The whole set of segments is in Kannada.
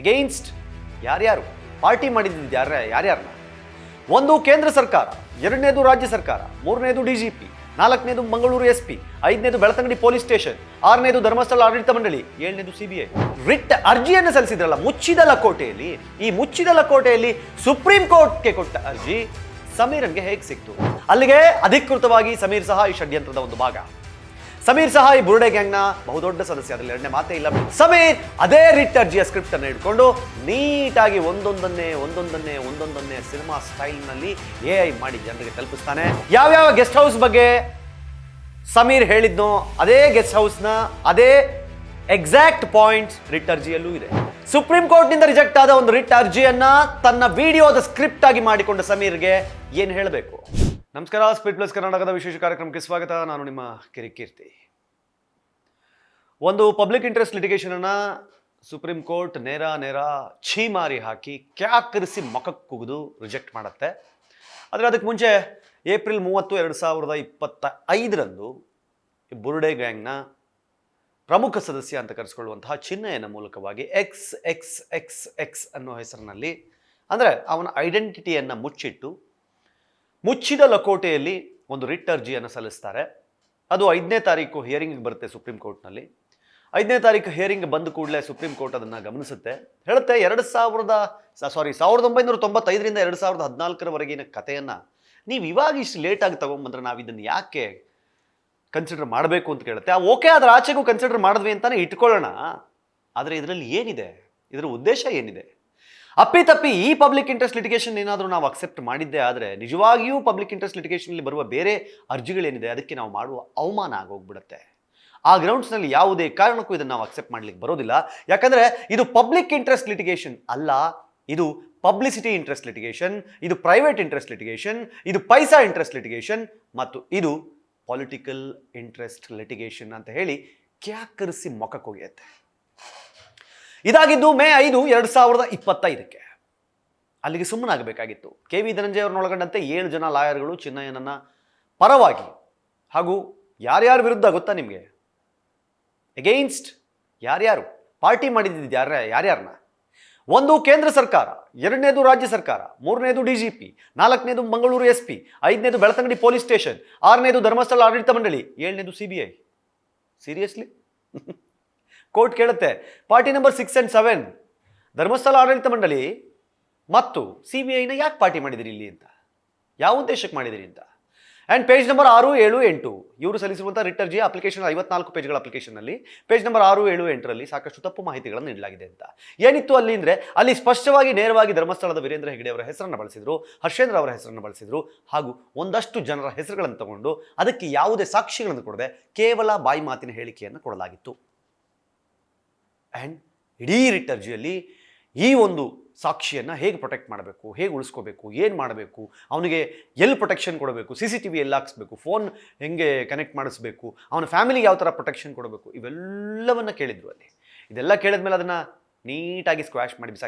ಅಗೇನ್ಸ್ಟ್ ಯಾರ್ಯಾರು ಪಾರ್ಟಿ ಮಾಡಿದ್ದು ಯಾರ್ಯಾರನ್ನ? ಒಂದು ಕೇಂದ್ರ ಸರ್ಕಾರ, ಎರಡನೇದು ರಾಜ್ಯ ಸರ್ಕಾರ, ಮೂರನೇದು ಡಿಜಿಪಿ, ನಾಲ್ಕನೇದು ಮಂಗಳೂರು SP, ಐದನೇದು ಬೆಳ್ತಂಗಡಿ ಪೊಲೀಸ್ ಸ್ಟೇಷನ್, ಆರನೇದು ಧರ್ಮಸ್ಥಳ ಆಡಳಿತ ಮಂಡಳಿ, ಏಳನೇದು CBI. ರಿಟ್ ಅರ್ಜಿಯನ್ನು ಸಲ್ಲಿಸಿದ್ರಲ್ಲ ಮುಚ್ಚಿದ ಲಕೋಟೆಯಲ್ಲಿ. ಈ ಮುಚ್ಚಿದ ಲಕೋಟೆಯಲ್ಲಿ ಸುಪ್ರೀಂ ಕೋರ್ಟ್ಗೆ ಕೊಟ್ಟ ಅರ್ಜಿ ಸಮೀರನ್ಗೆ ಹೇಗೆ ಸಿಕ್ತು? ಅಲ್ಲಿಗೆ ಅಧಿಕೃತವಾಗಿ ಸಮೀರ್ ಸಹ ಈ ಷಡ್ಯಂತ್ರದ ಒಂದು ಭಾಗ. ಸಮೀರ್ ಸಹ ಈ ಬುರುಡೆ ಗ್ಯಾಂಗ್ನ ಬಹುದೊಡ್ಡ ಸದಸ್ಯ, ಅದರಲ್ಲಿ ಎರಡನೇ ಮಾತೇ ಇಲ್ಲ. ಸಮೀರ್ ಅದೇ ರಿಟ್ ಅರ್ಜಿಯ ಸ್ಕ್ರಿಪ್ಟ್ ಅನ್ನು ಇಟ್ಕೊಂಡು ನೀಟಾಗಿ ಒಂದೊಂದನ್ನೇ ಸಿನಿಮಾ ಸ್ಟೈಲ್ನಲ್ಲಿ AI ಮಾಡಿ ಜನರಿಗೆ ತಲುಪಿಸ್ತಾನೆ. ಯಾವ್ಯಾವ ಗೆಸ್ಟ್ ಹೌಸ್ ಬಗ್ಗೆ ಸಮೀರ್ ಹೇಳಿದ್ನೋ ಅದೇ ಗೆಸ್ಟ್ ಹೌಸ್ನ ಅದೇ ಎಕ್ಸಾಕ್ಟ್ ಪಾಯಿಂಟ್ಸ್ ರಿಟ್ ಅರ್ಜಿಯಲ್ಲೂ ಇದೆ. ಸುಪ್ರೀಂ ಕೋರ್ಟ್ನಿಂದ ರಿಜೆಕ್ಟ್ ಆದ ಒಂದು ರಿಟ್ ಅರ್ಜಿಯನ್ನ ತನ್ನ ವಿಡಿಯೋದ ಸ್ಕ್ರಿಪ್ಟ್ ಆಗಿ ಮಾಡಿಕೊಂಡ ಸಮೀರ್ಗೆ ಏನು ಹೇಳಬೇಕು? ನಮಸ್ಕಾರ, ಸ್ಪೀಡ್ ಪ್ಲಸ್ ಕರ್ನಾಟಕದ ವಿಶೇಷ ಕಾರ್ಯಕ್ರಮಕ್ಕೆ ಸ್ವಾಗತ. ನಾನು ನಿಮ್ಮ ಕಿರಿಕೀರ್ತಿ. ಒಂದು ಪಬ್ಲಿಕ್ ಇಂಟ್ರೆಸ್ಟ್ ಲಿಟಿಗೇಷನ್ ಅನ್ನ ಸುಪ್ರೀಂ ಕೋರ್ಟ್ ನೇರ ಛೀಮಾರಿ ಹಾಕಿ ಕ್ಯಾಕರಿಸಿ ಮಖಕ್ಕೆ ಕುಗಿದು ರಿಜೆಕ್ಟ್ ಮಾಡುತ್ತೆ. ಆದರೆ ಅದಕ್ಕೆ ಮುಂಚೆ ಏಪ್ರಿಲ್ 30, 2025 ಈ ಬುರುಡೆ ಗ್ಯಾಂಗ್ನ ಪ್ರಮುಖ ಸದಸ್ಯ ಅಂತ ಕರೆಸ್ಕೊಳ್ಳುವಂತಹ ಚಿನ್ನಯ್ಯನ ಮೂಲಕವಾಗಿ XXXX ಅನ್ನೋ ಹೆಸರಿನಲ್ಲಿ, ಅಂದರೆ ಅವನ ಐಡೆಂಟಿಟಿಯನ್ನು ಮುಚ್ಚಿದ ಲಕೋಟೆಯಲ್ಲಿ ಒಂದು ರಿಟ್ ಅರ್ಜಿಯನ್ನು ಸಲ್ಲಿಸ್ತಾರೆ. ಅದು 5ನೇ ತಾರೀಕು ಹಿಯರಿಂಗ್ ಬರುತ್ತೆ ಸುಪ್ರೀಂ ಕೋರ್ಟ್ನಲ್ಲಿ. 5ನೇ ತಾರೀಕು ಹಿಯರಿಂಗ್ ಬಂದ ಕೂಡಲೇ ಸುಪ್ರೀಂ ಕೋರ್ಟ್ ಅದನ್ನು ಗಮನಿಸುತ್ತೆ. ಹೇಳುತ್ತೆ 1995ರಿಂದ 2014 ಕಥೆಯನ್ನು ನೀವು ಇವಾಗ ಇಷ್ಟು ಲೇಟಾಗಿ ತೊಗೊಂಬಂದ್ರೆ ನಾವು ಇದನ್ನು ಯಾಕೆ ಕನ್ಸಿಡರ್ ಮಾಡಬೇಕು ಅಂತ ಕೇಳುತ್ತೆ. ಓಕೆ, ಅದರ ಆಚೆಗೂ ಕನ್ಸಿಡರ್ ಮಾಡಿದ್ವಿ ಅಂತಾನೆ ಇಟ್ಕೊಳ್ಳೋಣ. ಆದರೆ ಇದರಲ್ಲಿ ಏನಿದೆ, ಇದರ ಉದ್ದೇಶ ಏನಿದೆ? ಅಪ್ಪಿತಪ್ಪಿ ಈ ಪಬ್ಲಿಕ್ ಇಂಟ್ರೆಸ್ಟ್ ಲಿಟಿಗೇಷನ್ ಏನಾದರೂ ನಾವು ಅಕ್ಸೆಪ್ಟ್ ಮಾಡಿದ್ದೆ ಆದರೆ ನಿಜವಾಗಿಯೂ ಪಬ್ಲಿಕ್ ಇಂಟ್ರೆಸ್ಟ್ ಲಿಟಿಗೇಷನಲ್ಲಿ ಬರುವ ಬೇರೆ ಅರ್ಜಿಗಳೇನಿದೆ ಅದಕ್ಕೆ ನಾವು ಮಾಡುವ ಅವಮಾನ ಆಗೋಗ್ಬಿಡುತ್ತೆ. ಆ ಗ್ರೌಂಡ್ಸ್ನಲ್ಲಿ ಯಾವುದೇ ಕಾರಣಕ್ಕೂ ಇದನ್ನು ನಾವು ಅಕ್ಸೆಪ್ಟ್ ಮಾಡಲಿಕ್ಕೆ ಬರೋದಿಲ್ಲ. ಯಾಕಂದರೆ ಇದು ಪಬ್ಲಿಕ್ ಇಂಟ್ರೆಸ್ಟ್ ಲಿಟಿಗೇಷನ್ ಅಲ್ಲ, ಇದು ಪಬ್ಲಿಸಿಟಿ ಇಂಟ್ರೆಸ್ಟ್ ಲಿಟಿಗೇಷನ್, ಇದು ಪ್ರೈವೇಟ್ ಇಂಟ್ರೆಸ್ಟ್ ಲಿಟಿಗೇಷನ್, ಇದು ಪೈಸಾ ಇಂಟ್ರೆಸ್ಟ್ ಲಿಟಿಗೇಷನ್ ಮತ್ತು ಇದು ಪೊಲಿಟಿಕಲ್ ಇಂಟ್ರೆಸ್ಟ್ ಲಿಟಿಗೇಷನ್ ಅಂತ ಹೇಳಿ ಕ್ಯಾಕರಿಸಿ ಮೊಕಕ್ಕೆ ಹೋಗಿರುತ್ತೆ. ಇದಾಗಿದ್ದು ಮೇ 5, 2025. ಅಲ್ಲಿಗೆ ಸುಮ್ಮನಾಗಬೇಕಾಗಿತ್ತು. KV ಧನಂಜಯ ಅವರನ್ನೊಳಗೊಂಡಂತೆ 7 ಜನ ಲಾಯರ್ಗಳು ಚಿನ್ನಯ್ಯನನ್ನ ಪರವಾಗಿ ಹಾಗೂ ಯಾರ್ಯಾರ ವಿರುದ್ಧ ಗೊತ್ತಾ ನಿಮಗೆ? ಅಗೇನ್ಸ್ಟ್ ಯಾರ್ಯಾರು ಪಾರ್ಟಿ ಮಾಡಿದ್ದು ಯಾರ್ಯಾರನ್ನ? ಒಂದು ಕೇಂದ್ರ ಸರ್ಕಾರ, ಎರಡನೇದು ರಾಜ್ಯ ಸರ್ಕಾರ, ಮೂರನೇದು DGP, ನಾಲ್ಕನೇದು ಮಂಗಳೂರು SP, ಐದನೇದು ಬೆಳ್ತಂಗಡಿ ಪೊಲೀಸ್ ಸ್ಟೇಷನ್, ಆರನೇದು ಧರ್ಮಸ್ಥಳ ಆಡಳಿತ ಮಂಡಳಿ, ಏಳನೇದು CBI. ಸೀರಿಯಸ್ಲಿ? ಕೋರ್ಟ್ ಕೇಳುತ್ತೆ, ಪಾರ್ಟಿ ನಂಬರ್ 6 and 7 ಧರ್ಮಸ್ಥಳ ಆಡಳಿತ ಮಂಡಳಿ ಮತ್ತು CBIನ ಯಾಕೆ ಪಾರ್ಟಿ ಮಾಡಿದಿರಿ ಇಲ್ಲಿ ಅಂತ, ಯಾವ ಉದ್ದೇಶಕ್ಕೆ ಮಾಡಿದಿರಿ ಅಂತ. ಆ್ಯಂಡ್ ಪೇಜ್ ನಂಬರ್ 6, 7, 8 ಇವರು ಸಲ್ಲಿಸಿರುವಂಥ ರಿಟ್ ಅರ್ಜಿಯ ಅಪ್ಲಿಕೇಶನ್ 54 ಪೇಜ್ಗಳ ಅಪ್ಲಿಕೇಶನ್ನಲ್ಲಿ ಪೇಜ್ ನಂಬರ್ 6, 7, 8ರಲ್ಲಿ ಸಾಕಷ್ಟು ತಪ್ಪು ಮಾಹಿತಿಗಳನ್ನು ನೀಡಲಾಗಿದೆ ಅಂತ. ಏನಿತ್ತು ಅಲ್ಲಿ ಅಂದರೆ, ಅಲ್ಲಿ ಸ್ಪಷ್ಟವಾಗಿ ನೇರವಾಗಿ ಧರ್ಮಸ್ಥಳದ ವೀರೇಂದ್ರ ಹೆಗ್ಡೆ ಅವರ ಹೆಸರನ್ನು ಬಳಸಿದರು, ಹರ್ಷೇಂದ್ರ ಅವರ ಹೆಸರನ್ನು ಬಳಸಿದರು ಹಾಗೂ ಒಂದಷ್ಟು ಜನರ ಹೆಸರುಗಳನ್ನು ತಗೊಂಡು ಅದಕ್ಕೆ ಯಾವುದೇ ಸಾಕ್ಷಿಗಳನ್ನು ಕೊಡದೆ ಕೇವಲ ಬಾಯಿ ಮಾತಿನ ಹೇಳಿಕೆಯನ್ನು ಕೊಡಲಾಗಿತ್ತು. ಆ್ಯಂಡ್ ಇಡೀ ರಿಟ್ ಅರ್ಜಿಯಲ್ಲಿ ಈ ಒಂದು ಸಾಕ್ಷಿಯನ್ನು ಹೇಗೆ ಪ್ರೊಟೆಕ್ಟ್ ಮಾಡಬೇಕು, ಹೇಗೆ ಉಳಿಸ್ಕೋಬೇಕು, ಏನು ಮಾಡಬೇಕು, ಅವನಿಗೆ ಎಲ್ಲಿ ಪ್ರೊಟೆಕ್ಷನ್ ಕೊಡಬೇಕು, CCTV ಎಲ್ಲಿ ಹಾಕ್ಸ್ಬೇಕು, ಫೋನ್ ಹೆಂಗೆ ಕನೆಕ್ಟ್ ಮಾಡಿಸ್ಬೇಕು, ಅವನ ಫ್ಯಾಮಿಲಿಗೆ ಯಾವ ಥರ ಪ್ರೊಟೆಕ್ಷನ್ ಕೊಡಬೇಕು, ಇವೆಲ್ಲವನ್ನು ಕೇಳಿದ್ರು ಅಲ್ಲಿ. ಇದೆಲ್ಲ ಕೇಳಿದ್ಮೇಲೆ ಅದನ್ನು ನೀಟಾಗಿ squash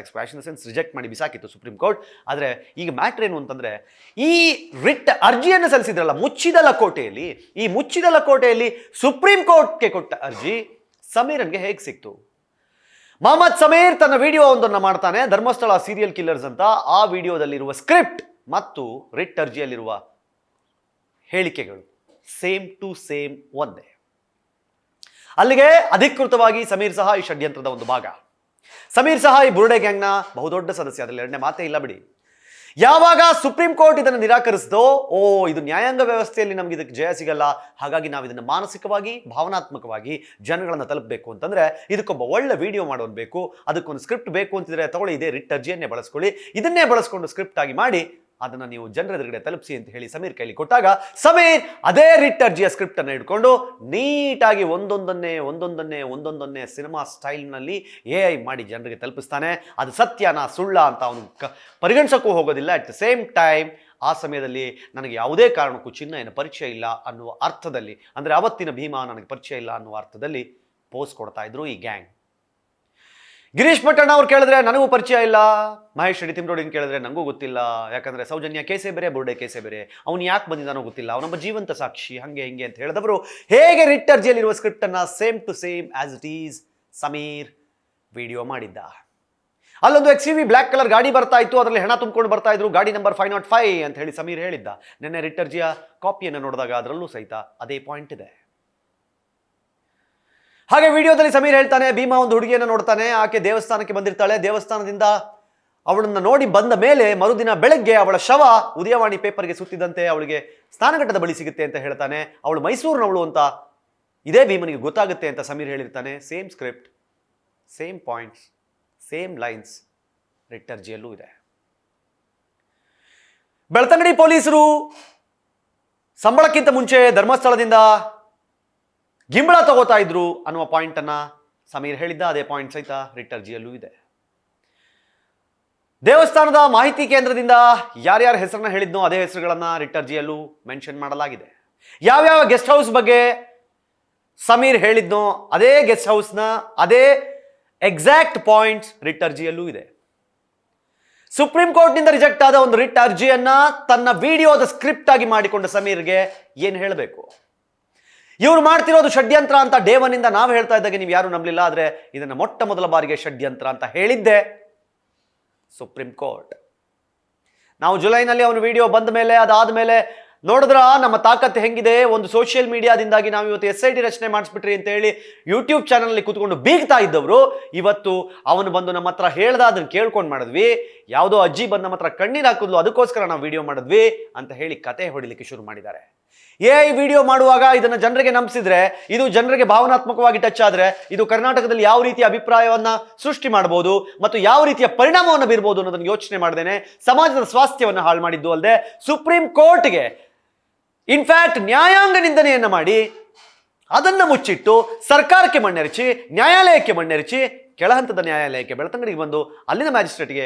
in the sense reject ಮಾಡಿ ಬಿಸಾಕಿತ್ತು ಸುಪ್ರೀಂ ಕೋರ್ಟ್. ಆದರೆ ಈಗ ಮ್ಯಾಟ್ರ್ ಏನು ಅಂತಂದರೆ, ಈ ರಿಟ್ ಅರ್ಜಿಯನ್ನು ಸಲ್ಲಿಸಿದ್ರಲ್ಲ ಮುಚ್ಚಿದ ಲಕೋಟೆಯಲ್ಲಿ, ಈ ಮುಚ್ಚಿದ ಲಕೋಟೆಯಲ್ಲಿ ಸುಪ್ರೀಂ ಕೋರ್ಟ್ಗೆ ಕೊಟ್ಟ ಅರ್ಜಿ ಸಮೀರನ್ಗೆ ಹೇಗೆ ಸಿಕ್ತು? ಮೊಹಮ್ಮದ್ ಸಮೀರ್ ತನ್ನ ವಿಡಿಯೋ ಒಂದನ್ನು ಮಾಡ್ತಾನೆ, ಧರ್ಮಸ್ಥಳ ಸೀರಿಯಲ್ ಕಿಲ್ಲರ್ಸ್ ಅಂತ. ಆ ವಿಡಿಯೋದಲ್ಲಿರುವ ಸ್ಕ್ರಿಪ್ಟ್ ಮತ್ತು ರಿಟ್ ಅರ್ಜಿಯಲ್ಲಿರುವ ಹೇಳಿಕೆಗಳು ಸೇಮ್ ಟು ಸೇಮ್ ಒಂದೇ. ಅಲ್ಲಿಗೆ ಅಧಿಕೃತವಾಗಿ ಸಮೀರ್ ಸಹ ಈ ಷಡ್ಯಂತ್ರದ ಒಂದು ಭಾಗ. ಸಮೀರ್ ಸಹ ಈ ಬುರುಡೆ ಗ್ಯಾಂಗ್ನ ಬಹುದೊಡ್ಡ ಸದಸ್ಯ, ಅದರಲ್ಲಿ ಎರಡನೇ ಮಾತೇ ಇಲ್ಲ ಬಿಡಿ. ಯಾವಾಗ ಸುಪ್ರೀಂ ಕೋರ್ಟ್ ಇದನ್ನು ನಿರಾಕರಿಸಿದೋ, ಇದು ನ್ಯಾಯಾಂಗ ವ್ಯವಸ್ಥೆಯಲ್ಲಿ ನಮ್ಗೆ ಇದಕ್ಕೆ ಜಯ ಸಿಗಲ್ಲ, ಹಾಗಾಗಿ ನಾವು ಇದನ್ನು ಮಾನಸಿಕವಾಗಿ ಭಾವನಾತ್ಮಕವಾಗಿ ಜನಗಳನ್ನು ತಲುಪಬೇಕು ಅಂತಂದ್ರೆ ಇದಕ್ಕೊಬ್ಬ ಒಳ್ಳೆ ವಿಡಿಯೋ ಮಾಡೋದು ಬೇಕು, ಅದಕ್ಕೊಂದು ಸ್ಕ್ರಿಪ್ಟ್ ಬೇಕು ಅಂತಿದ್ರೆ ತಗೊಳ್ಳಿ, ಇದೇ ರಿಟ್ ಅರ್ಜಿಯನ್ನೇ ಬಳಸ್ಕೊಳ್ಳಿ, ಇದನ್ನೇ ಬಳಸ್ಕೊಂಡು ಸ್ಕ್ರಿಪ್ಟ್ ಆಗಿ ಮಾಡಿ ಅದನ್ನು ನೀವು ಜನರ ಎದುರುಗಡೆ ತಲುಪಿಸಿ ಅಂತ ಹೇಳಿ ಸಮೀರ್ ಕೈಲಿ ಕೊಟ್ಟಾಗ, ಸಮೀರ್ ಅದೇ ರಿಟ್ ಅರ್ಜಿಯ ಸ್ಕ್ರಿಪ್ಟ್ ಅನ್ನು ಇಟ್ಕೊಂಡು ನೀಟಾಗಿ ಒಂದೊಂದನ್ನೇ ಸಿನಿಮಾ ಸ್ಟೈಲ್ನಲ್ಲಿ AI ಮಾಡಿ ಜನರಿಗೆ ತಲುಪಿಸ್ತಾನೆ. ಅದು ಸತ್ಯನಾ ಸುಳ್ಳ ಅಂತ ಅವನು ಪರಿಗಣಿಸೋಕ್ಕೂ ಹೋಗೋದಿಲ್ಲ. ಅಟ್ ದ ಸೇಮ್ ಟೈಮ್ ಆ ಸಮಯದಲ್ಲಿ ನನಗೆ ಯಾವುದೇ ಕಾರಣಕ್ಕೂ ಚಿನ್ನಯ್ಯನ ಪರಿಚಯ ಇಲ್ಲ ಅನ್ನುವ ಅರ್ಥದಲ್ಲಿ, ಅಂದರೆ ಅವತ್ತಿನ ಭೀಮಾ ನನಗೆ ಪರಿಚಯ ಇಲ್ಲ ಅನ್ನುವ ಅರ್ಥದಲ್ಲಿ ಪೋಸ್ ಕೊಡ್ತಾ ಇದ್ರು ಈ ಗ್ಯಾಂಗ್. ಗಿರೀಶ್ ಮಟ್ಟಣ್ಣ ಅವ್ರು ಕೇಳಿದ್ರೆ ನನಗೂ ಪರಿಚಯ ಇಲ್ಲ, ಮಹೇಶ್ ರೆಡ್ಡಿ ತಿಮ್ರೋಡಿನ ಕೇಳಿದ್ರೆ ನನಗೂ ಗೊತ್ತಿಲ್ಲ, ಯಾಕಂದರೆ ಸೌಜನ್ಯ ಕೇಸೇ ಬೇರೆ, ಬುರುಡೆ ಕೇಸೇ ಬೇರೆ, ಅವನು ಯಾಕೆ ಬಂದಿದ್ದಾನೋ ಗೊತ್ತಿಲ್ಲ, ಅವನೊಬ್ಬ ಜೀವಂತ ಸಾಕ್ಷಿ, ಹಾಗೆ ಹಿಂಗೆ ಅಂತ ಹೇಳಿದವರು ಹೇಗೆ ರಿಟ್ ಅರ್ಜಿಯಲ್ಲಿರುವ ಸ್ಕ್ರಿಪ್ಟನ್ನು same to same as it is Sameer video ಮಾಡಿದ್ದ. ಅಲ್ಲೊಂದು XUV ಬ್ಲ್ಯಾಕ್ ಕಲರ್ ಗಾಡಿ ಬರ್ತಾ ಇತ್ತು, ಅದರಲ್ಲಿ ಹೆಣ ತುಂಬಿಕೊಂಡು ಬರ್ತಾ ಇದ್ರು, ಗಾಡಿ ನಂಬರ್ 505 ಅಂತ ಹೇಳಿ ಸಮೀರ್ ಹೇಳಿದ್ದ. ನಿನ್ನೆ ರಿಟ್ ಅರ್ಜಿಯ ಕಾಪಿಯನ್ನು ನೋಡಿದಾಗ ಅದರಲ್ಲೂ ಸಹಿತ ಅದೇ ಪಾಯಿಂಟ್ ಇದೆ. ಹಾಗೆ ವಿಡಿಯೋದಲ್ಲಿ ಸಮೀರ್ ಹೇಳ್ತಾನೆ, ಭೀಮಾ ಒಂದು ಹುಡುಗಿಯನ್ನು ನೋಡ್ತಾನೆ, ಆಕೆ ದೇವಸ್ಥಾನಕ್ಕೆ ಬಂದಿರ್ತಾಳೆ, ದೇವಸ್ಥಾನದಿಂದ ಅವಳನ್ನ ನೋಡಿ ಬಂದ ಮೇಲೆ ಮರುದಿನ ಬೆಳಗ್ಗೆ ಅವಳ ಶವ ಉದಯವಾಣಿ ಪೇಪರ್ಗೆ ಸುತ್ತಿದಂತೆ ಅವಳಿಗೆ ಸ್ನಾನಘಟ್ಟದ ಬಳಿ ಸಿಗುತ್ತೆ ಅಂತ ಹೇಳ್ತಾನೆ. ಅವಳು ಮೈಸೂರಿನವಳು ಅಂತ ಇದೇ ಭೀಮನಿಗೆ ಗೊತ್ತಾಗುತ್ತೆ ಅಂತ ಸಮೀರ್ ಹೇಳಿರ್ತಾನೆ. Same script, same points, same lines writ ಅರ್ಜಿಯಲ್ಲೂ ಇದೆ. ಬೆಳ್ತಂಗಡಿ ಪೊಲೀಸರು ಸಂಬಳಕ್ಕಿಂತ ಮುಂಚೆ ಧರ್ಮಸ್ಥಳದಿಂದ ಗಿಂಬಳ ತಗೋತಾ ಇದ್ರು ಅನ್ನುವ ಪಾಯಿಂಟ್ ಅನ್ನ ಸಮೀರ್ ಹೇಳಿದ್ದ. ಅದೇ ಪಾಯಿಂಟ್ ಸಹಿತ ರಿಟ್ ಅರ್ಜಿಯಲ್ಲೂ ಇದೆ. ದೇವಸ್ಥಾನದ ಮಾಹಿತಿ ಕೇಂದ್ರದಿಂದ ಯಾರ್ಯಾರ ಹೆಸರನ್ನ ಹೇಳಿದ್ನೋ ಅದೇ ಹೆಸರುಗಳನ್ನ ರಿಟ್ ಅರ್ಜಿಯಲ್ಲೂ ಮೆನ್ಷನ್ ಮಾಡಲಾಗಿದೆ. ಯಾವ್ಯಾವ ಗೆಸ್ಟ್ ಹೌಸ್ ಬಗ್ಗೆ ಸಮೀರ್ ಹೇಳಿದ್ನೋ ಅದೇ ಗೆಸ್ಟ್ ಹೌಸ್ನ ಅದೇ ಎಕ್ಸಾಕ್ಟ್ ಪಾಯಿಂಟ್ಸ್ ರಿಟ್ ಅರ್ಜಿಯಲ್ಲೂ ಇದೆ. ಸುಪ್ರೀಂ ಕೋರ್ಟ್ನಿಂದ ರಿಜೆಕ್ಟ್ ಆದ ಒಂದು ರಿಟ್ ಅರ್ಜಿಯನ್ನ ತನ್ನ ವಿಡಿಯೋದ ಸ್ಕ್ರಿಪ್ಟ್ ಆಗಿ ಮಾಡಿಕೊಂಡ ಸಮೀರ್ಗೆ ಏನು ಹೇಳಬೇಕು? ಇವರು ಮಾಡ್ತಿರೋದು ಷಡ್ಯಂತ್ರ ಅಂತ ಡೇ ಒನ್ನಿಂದ ನಾವು ಹೇಳ್ತಾ ಇದ್ದಾಗ ನೀವು ಯಾರು ನಂಬಲಿಲ್ಲ. ಆದರೆ ಇದನ್ನು ಮೊಟ್ಟ ಮೊದಲ ಬಾರಿಗೆ ಷಡ್ಯಂತ್ರ ಅಂತ ಹೇಳಿದ್ದೆ ಸುಪ್ರೀಂ ಕೋರ್ಟ್. ನಾವು ಜುಲೈನಲ್ಲಿ ಅವನ ವಿಡಿಯೋ ಬಂದ ಮೇಲೆ ಅದಾದ ಮೇಲೆ ನೋಡಿದ್ರ ನಮ್ಮ ತಾಕತ್ತು ಹೆಂಗಿದೆ, ಒಂದು ಸೋಷಿಯಲ್ ಮೀಡಿಯಾದಿಂದಾಗಿ ನಾವು ಇವತ್ತು SIT ರಚನೆ ಮಾಡಿಸ್ಬಿಟ್ರಿ ಅಂತ ಹೇಳಿ ಯೂಟ್ಯೂಬ್ ಚಾನಲ್ನಲ್ಲಿ ಕೂತ್ಕೊಂಡು ಬೀಗ್ತಾ ಇದ್ದವರು ಇವತ್ತು ಅವನು ಬಂದು ನಮ್ಮ ಹತ್ರ ಹೇಳ್ದ, ಅದನ್ನು ಕೇಳ್ಕೊಂಡು ಮಾಡಿದ್ವಿ. ಯಾವುದೋ ಅಜ್ಜಿ ಬಂದು ನಮ್ಮ ಹತ್ರ ಕಣ್ಣೀರು ಹಾಕಿದ್ಲು, ಅದಕ್ಕೋಸ್ಕರ ನಾವು ವಿಡಿಯೋ ಮಾಡಿದ್ವಿ ಅಂತ ಹೇಳಿ ಕತೆ ಹೊಡಿಲಿಕ್ಕೆ ಶುರು ಮಾಡಿದ್ದಾರೆ. ಈ ವಿಡಿಯೋ ಮಾಡುವಾಗ ಇದನ್ನು ಜನರಿಗೆ ನಂಬಿಸಿದ್ರೆ, ಇದು ಜನರಿಗೆ ಭಾವನಾತ್ಮಕವಾಗಿ ಟಚ್ ಆದರೆ ಇದು ಕರ್ನಾಟಕದಲ್ಲಿ ಯಾವ ರೀತಿಯ ಅಭಿಪ್ರಾಯವನ್ನ ಸೃಷ್ಟಿ ಮಾಡಬಹುದು ಮತ್ತು ಯಾವ ರೀತಿಯ ಪರಿಣಾಮವನ್ನು ಬೀರಬಹುದು ಅನ್ನೋದನ್ನು ಯೋಚನೆ ಮಾಡದೇನೆ ಸಮಾಜದ ಸ್ವಾಸ್ಥ್ಯವನ್ನು ಹಾಳು ಮಾಡಿದ್ದು ಅಲ್ಲದೆ ಸುಪ್ರೀಂ ಕೋರ್ಟ್ಗೆ ಇನ್ಫ್ಯಾಕ್ಟ್ ನ್ಯಾಯಾಂಗ ನಿಂದನೆಯನ್ನ ಮಾಡಿ ಅದನ್ನು ಮುಚ್ಚಿಟ್ಟು ಸರ್ಕಾರಕ್ಕೆ ಮಣ್ಣೆರಚಿ, ನ್ಯಾಯಾಲಯಕ್ಕೆ ಮಣ್ಣೆರಚಿ, ಕೆಳಹಂತದ ನ್ಯಾಯಾಲಯಕ್ಕೆ ಬೆಳ್ತಂಗಡಿಗೆ ಬಂದು ಅಲ್ಲಿನ ಮ್ಯಾಜಿಸ್ಟ್ರೇಟ್ಗೆ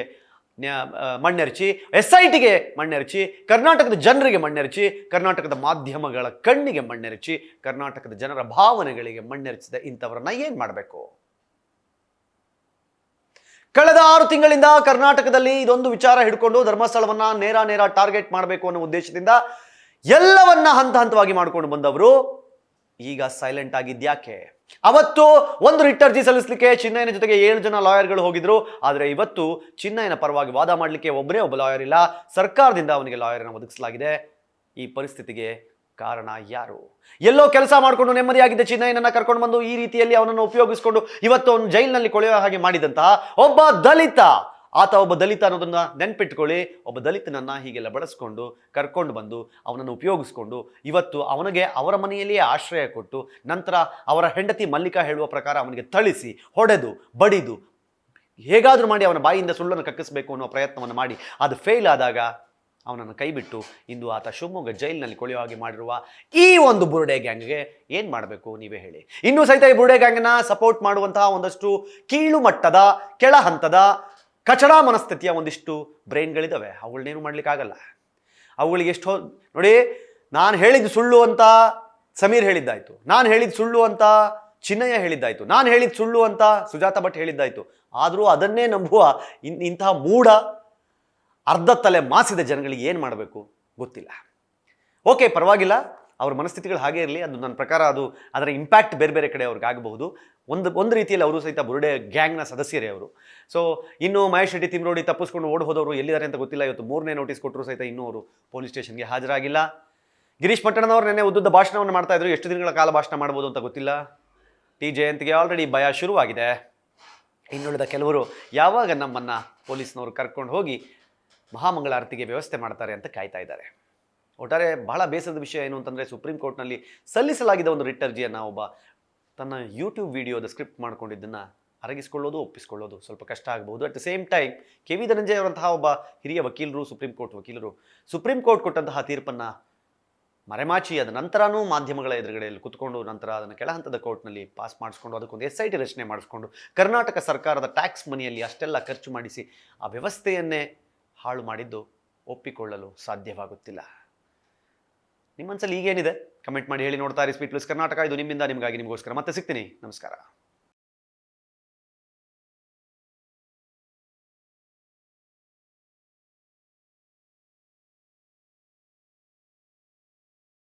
ಮಣ್ಣೆರಚಿ, SITಗೆ ಮಣ್ಣೆರಚಿ, ಕರ್ನಾಟಕದ ಜನರಿಗೆ ಮಣ್ಣೆರಚಿ, ಕರ್ನಾಟಕದ ಮಾಧ್ಯಮಗಳ ಕಣ್ಣಿಗೆ ಮಣ್ಣೆರಚಿ, ಕರ್ನಾಟಕದ ಜನರ ಭಾವನೆಗಳಿಗೆ ಮಣ್ಣೆರಚಿದ ಇಂಥವರನ್ನ ಏನ್ ಮಾಡಬೇಕು? ಕಳೆದ 6 ತಿಂಗಳಿಂದ ಕರ್ನಾಟಕದಲ್ಲಿ ಇದೊಂದು ವಿಚಾರ ಹಿಡ್ಕೊಂಡು ಧರ್ಮಸ್ಥಳವನ್ನ ನೇರ ಟಾರ್ಗೆಟ್ ಮಾಡಬೇಕು ಅನ್ನೋ ಉದ್ದೇಶದಿಂದ ಎಲ್ಲವನ್ನ ಹಂತ ಹಂತವಾಗಿ ಮಾಡ್ಕೊಂಡು ಬಂದವರು ಈಗ ಸೈಲೆಂಟ್ ಆಗಿದ್ಯಾಕೆ? ಅವತ್ತು ಒಂದು ರಿಟ್ ಅರ್ಜಿ ಸಲ್ಲಿಸಲಿಕ್ಕೆ ಚಿನ್ನಯ್ಯನ ಜೊತೆಗೆ 7 ಜನ ಲಾಯರ್ಗಳು ಹೋಗಿದ್ರು. ಆದರೆ ಇವತ್ತು ಚಿನ್ನಯ್ಯನ ಪರವಾಗಿ ವಾದ ಮಾಡಲಿಕ್ಕೆ ಒಬ್ಬ ಲಾಯರ್ ಇಲ್ಲ. ಸರ್ಕಾರದಿಂದ ಅವನಿಗೆ ಲಾಯರನ್ನು ಒದಗಿಸಲಾಗಿದೆ. ಈ ಪರಿಸ್ಥಿತಿಗೆ ಕಾರಣ ಯಾರು? ಎಲ್ಲೋ ಕೆಲಸ ಮಾಡಿಕೊಂಡು ನೆಮ್ಮದಿಯಾಗಿದ್ದ ಚಿನ್ನಯ್ಯನನ್ನ ಕರ್ಕೊಂಡು ಬಂದು ಈ ರೀತಿಯಲ್ಲಿ ಅವನನ್ನು ಉಪಯೋಗಿಸಿಕೊಂಡು ಇವತ್ತು ಅವನು ಜೈಲಿನಲ್ಲಿ ಕೊಳೆಯೋ ಹಾಗೆ ಮಾಡಿದಂತಹ ಒಬ್ಬ ದಲಿತ, ಆತ ಒಬ್ಬ ದಲಿತ ಅನ್ನೋದನ್ನ ನೆನ್ಪಿಟ್ಕೊಳ್ಳಿ. ಒಬ್ಬ ದಲಿತನನ್ನ ಹೀಗೆಲ್ಲ ಬಳಸ್ಕೊಂಡು ಕರ್ಕೊಂಡು ಬಂದು ಅವನನ್ನು ಉಪಯೋಗಿಸ್ಕೊಂಡು ಇವತ್ತು ಅವನಿಗೆ ಅವರ ಮನೆಯಲ್ಲಿಯೇ ಆಶ್ರಯ ಕೊಟ್ಟು ನಂತರ ಅವರ ಹೆಂಡತಿ ಮಲ್ಲಿಕಾ ಹೇಳುವ ಪ್ರಕಾರ ಅವನಿಗೆ ಥಳಿಸಿ ಹೊಡೆದು ಬಡಿದು ಹೇಗಾದರೂ ಮಾಡಿ ಅವನ ಬಾಯಿಯಿಂದ ಸುಳ್ಳನ್ನು ಕಕ್ಕಿಸಬೇಕು ಅನ್ನೋ ಪ್ರಯತ್ನವನ್ನು ಮಾಡಿ ಅದು ಫೇಲ್ ಆದಾಗ ಅವನನ್ನು ಕೈಬಿಟ್ಟು ಇಂದು ಆತ ಶಿವಮೊಗ್ಗ ಜೈಲಿನಲ್ಲಿ ಕೊಳೆಯೋ ಹಾಗೆ ಮಾಡಿರುವ ಈ ಒಂದು ಬುರುಡೆ ಗ್ಯಾಂಗ್ಗೆ ಏನು ಮಾಡಬೇಕು ನೀವೇ ಹೇಳಿ? ಇನ್ನೂ ಸಹಿತ ಈ ಬುರುಡೆ ಗ್ಯಾಂಗ್ನ ಸಪೋರ್ಟ್ ಮಾಡುವಂತಹ ಒಂದಷ್ಟು ಕೀಳು ಮಟ್ಟದ ಕೆಳ ಹಂತದ ಕಚಡ ಮನಸ್ಥಿತಿಯ ಒಂದಿಷ್ಟು ಬ್ರೈನ್ಗಳಿದ್ದಾವೆ. ಅವುಗಳನ್ನೇನು ಮಾಡ್ಲಿಕ್ಕಾಗಲ್ಲ. ಅವುಗಳಿಗೆ ಎಷ್ಟು ನೋಡಿ, ನಾನು ಹೇಳಿದ್ದು ಸುಳ್ಳು ಅಂತ ಸಮೀರ್ ಹೇಳಿದ್ದಾಯ್ತು, ನಾನು ಹೇಳಿದ್ದು ಸುಳ್ಳು ಅಂತ ಚಿನ್ನಯ್ಯ ಹೇಳಿದ್ದಾಯ್ತು, ನಾನು ಹೇಳಿದ್ದು ಸುಳ್ಳು ಅಂತ ಸುಜಾತ ಭಟ್ ಹೇಳಿದ್ದಾಯ್ತು. ಆದರೂ ಅದನ್ನೇ ನಂಬುವ ಇಂತಹ ಮೂಢ ಅರ್ಧ ತಲೆ ಮಾಸಿದ ಜನಗಳಿಗೆ ಏನು ಮಾಡಬೇಕು ಗೊತ್ತಿಲ್ಲ. ಓಕೆ, ಪರವಾಗಿಲ್ಲ, ಅವ್ರ ಮನಸ್ಥಿತಿಗಳು ಹಾಗೆ ಇರಲಿ. ಅದು ನನ್ನ ಪ್ರಕಾರ ಅದರ ಇಂಪ್ಯಾಕ್ಟ್ ಬೇರೆ ಬೇರೆ ಕಡೆ ಅವ್ರಿಗೆ ಆಗಬಹುದು. ಒಂದು ರೀತಿಯಲ್ಲಿ ಅವರು ಸಹಿತ ಬುರುಡೆ ಗ್ಯಾಂಗ್ನ ಸದಸ್ಯರೇ ಅವರು. ಸೊ ಇನ್ನು ಮಹೇಶ್ ಶೆಟ್ಟಿ ತಿಮ್ರೋಡಿ ತಪ್ಪಿಸ್ಕೊಂಡು ಓಡಿ ಹೋದವರು ಎಲ್ಲಿದ್ದಾರೆ ಅಂತ ಗೊತ್ತಿಲ್ಲ. ಇವತ್ತು 3ನೇ ನೋಟಿಸ್ ಕೊಟ್ಟರು ಸಹಿತ ಇನ್ನೂ ಅವರು ಪೊಲೀಸ್ ಸ್ಟೇಷನ್ಗೆ ಹಾಜರಾಗಿಲ್ಲ. ಗಿರೀಶ್ ಪಟ್ಟಣದವರು ನೆನ್ನೆ ಉದ್ದುದ್ದ ಭಾಷಣವನ್ನು ಮಾಡ್ತಾ ಇದ್ರು. ಎಷ್ಟು ದಿನಗಳ ಕಾಲ ಭಾಷಣ ಮಾಡ್ಬೋದು ಅಂತ ಗೊತ್ತಿಲ್ಲ. ಟಿ ಜಯಂತಿಗೆ ಆಲ್ರೆಡಿ ಭಯ ಶುರುವಾಗಿದೆ. ಇನ್ನುಳಿದ ಕೆಲವರು ಯಾವಾಗ ನಮ್ಮನ್ನು ಪೊಲೀಸ್ನವರು ಕರ್ಕೊಂಡು ಹೋಗಿ ಮಹಾಮಂಗಳಾರತಿಗೆ ವ್ಯವಸ್ಥೆ ಮಾಡ್ತಾರೆ ಅಂತ ಕಾಯ್ತಾ ಇದ್ದಾರೆ. ಒಟ್ಟಾರೆ ಬಹಳ ಬೇಸರದ ವಿಷಯ ಏನು ಅಂತಂದರೆ, ಸುಪ್ರೀಂ ಕೋರ್ಟ್ನಲ್ಲಿ ಸಲ್ಲಿಸಲಾಗಿದ್ದ ಒಂದು ರಿಟ್ ಅರ್ಜಿಯನ್ನು ಒಬ್ಬ ತನ್ನ ಯೂಟ್ಯೂಬ್ ವಿಡಿಯೋದ ಸ್ಕ್ರಿಪ್ಟ್ ಮಾಡ್ಕೊಂಡಿದ್ದನ್ನು ಅರಗಿಸ್ಕೊಳ್ಳೋದು ಒಪ್ಪಿಸ್ಕೊಳ್ಳೋದು ಸ್ವಲ್ಪ ಕಷ್ಟ ಆಗಬಹುದು. At the same time KV Dhananjaya ಅವರಂತಹ ಒಬ್ಬ ಹಿರಿಯ ವಕೀಲರು, ಸುಪ್ರೀಂ ಕೋರ್ಟ್ ವಕೀಲರು ಸುಪ್ರೀಂ ಕೋರ್ಟ್ ಕೊಟ್ಟಂತಹ ತೀರ್ಪನ್ನು ಮರೆಮಾಚಿ ಅದ ನಂತರನೂ ಮಾಧ್ಯಮಗಳ ಎದುರುಗಡೆಯಲ್ಲಿ ಕುತ್ಕೊಂಡು ನಂತರ ಅದನ್ನು ಕೆಳಹಂತದ ಕೋರ್ಟ್ನಲ್ಲಿ ಪಾಸ್ ಮಾಡಿಸ್ಕೊಂಡು ಅದಕ್ಕೊಂದು SIT ರಚನೆ ಮಾಡಿಸ್ಕೊಂಡು ಕರ್ನಾಟಕ ಸರ್ಕಾರದ ಟ್ಯಾಕ್ಸ್ ಮನಿಯಲ್ಲಿ ಅಷ್ಟೆಲ್ಲ ಖರ್ಚು ಮಾಡಿಸಿ ಆ ವ್ಯವಸ್ಥೆಯನ್ನೇ ಹಾಳು ಮಾಡಿದ್ದು ಒಪ್ಪಿಕೊಳ್ಳಲು ಸಾಧ್ಯವಾಗುತ್ತಿಲ್ಲ. ನಿಮ್ಮ ಮನಸ್ಸಲ್ಲಿ ಈಗೇನಿದೆ ಕಮೆಂಟ್ ಮಾಡಿ ಹೇಳಿ. ನೋಡ್ತಾ ಇರಿ ಸ್ಪೀಡ್ ಪ್ಲಸ್ ಕರ್ನಾಟಕ. ಇದು ನಿಮ್ಮಿಂದ ನಿಮಗಾಗಿ ನಿಮಗೋಸ್ಕರ. ಮತ್ತೆ ಸಿಗ್ತೀನಿ. ನಮಸ್ಕಾರ.